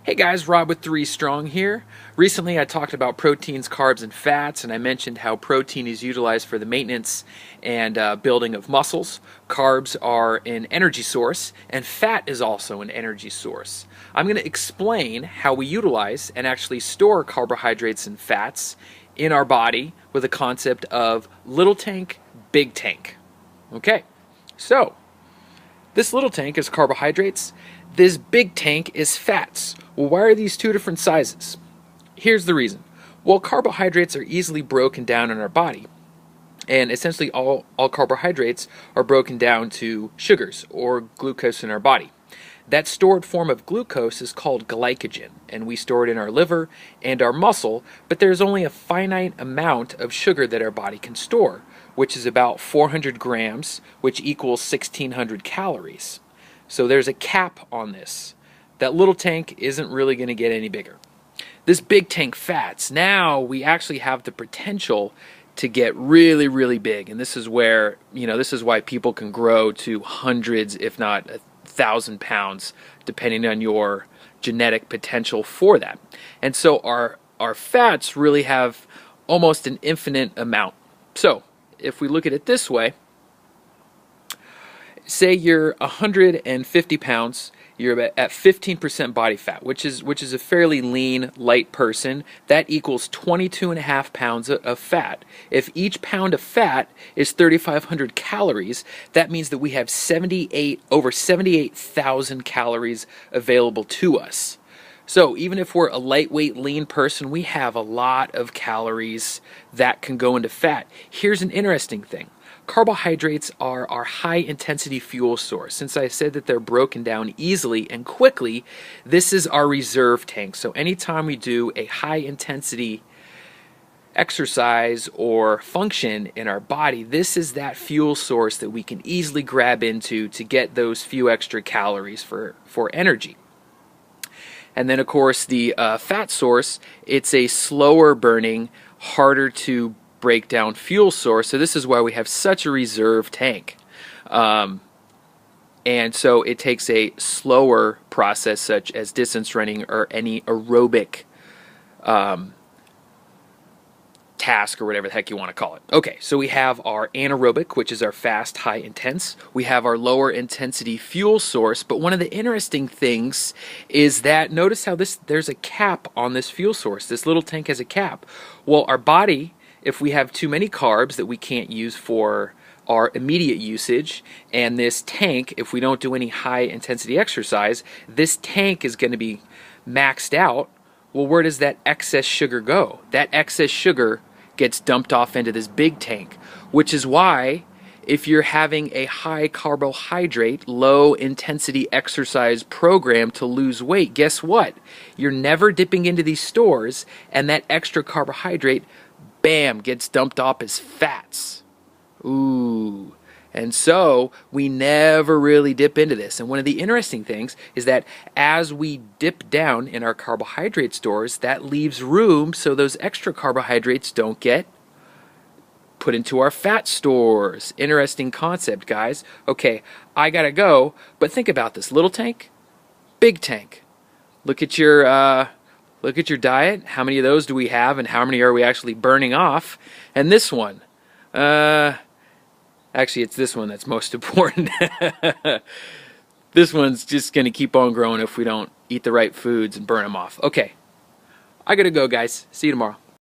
Hey guys, Rob with 3STRONG here. Recently I talked about proteins, carbs, and fats, and I mentioned how protein is utilized for the maintenance and building of muscles. Carbs are an energy source, and fat is also an energy source. I'm going to explain how we utilize and actually store carbohydrates and fats in our body with a concept of little tank, big tank. Okay, so this little tank is carbohydrates. This big tank is fats. Well, why are these two different sizes? Here's the reason. Well, carbohydrates are easily broken down in our body. And essentially all carbohydrates are broken down to sugars or glucose in our body. That stored form of glucose is called glycogen, and we store it in our liver and our muscle, but there's only a finite amount of sugar that our body can store, which is about 400 grams, which equals 1,600 calories. So there's a cap on this. That little tank isn't really going to get any bigger. This big tank fats, now we actually have the potential to get really, really big. And this is where, this is why people can grow to hundreds, if not 1,000 pounds, depending on your genetic potential for that. And so our fats really have almost an infinite amount. So if we look at it this way, say you're 150 pounds, you're at 15% body fat, which is a fairly lean, light person. That equals 22.5 pounds of fat. If each pound of fat is 3,500 calories, that means that we have over 78,000 calories available to us. So even if we're a lightweight, lean person, we have a lot of calories that can go into fat. Here's an interesting thing. Carbohydrates are our high-intensity fuel source. Since I said that they're broken down easily and quickly, this is our reserve tank. So anytime we do a high-intensity exercise or function in our body, this is that fuel source that we can easily grab into to get those few extra calories for energy. And then, of course, the fat source, it's a slower burning, harder to break down fuel source. So this is why we have such a reserve tank. And so it takes a slower process such as distance running or any aerobic task or whatever the heck you want to call it. Okay, so we have our anaerobic, which is our fast, high intense. We have our lower intensity fuel source, but one of the interesting things is that notice how there's a cap on this fuel source. This little tank has a cap. Well, our body, if we have too many carbs that we can't use for our immediate usage, and this tank, if we don't do any high intensity exercise, this tank is going to be maxed out. Well, where does that excess sugar go? That excess sugar gets dumped off into this big tank, which is why if you're having a high carbohydrate, low intensity exercise program to lose weight, guess what? You're never dipping into these stores, and that extra carbohydrate, bam, gets dumped off as fats. Ooh. And so we never really dip into this. And one of the interesting things is that as we dip down in our carbohydrate stores, that leaves room so those extra carbohydrates don't get put into our fat stores. Interesting concept, guys. Okay, I gotta go, but think about this. Little tank, big tank. Look at your diet. How many of those do we have, and how many are we actually burning off? And this one, actually, it's this one that's most important. This one's just going to keep on growing if we don't eat the right foods and burn them off. Okay, I gotta go, guys. See you tomorrow.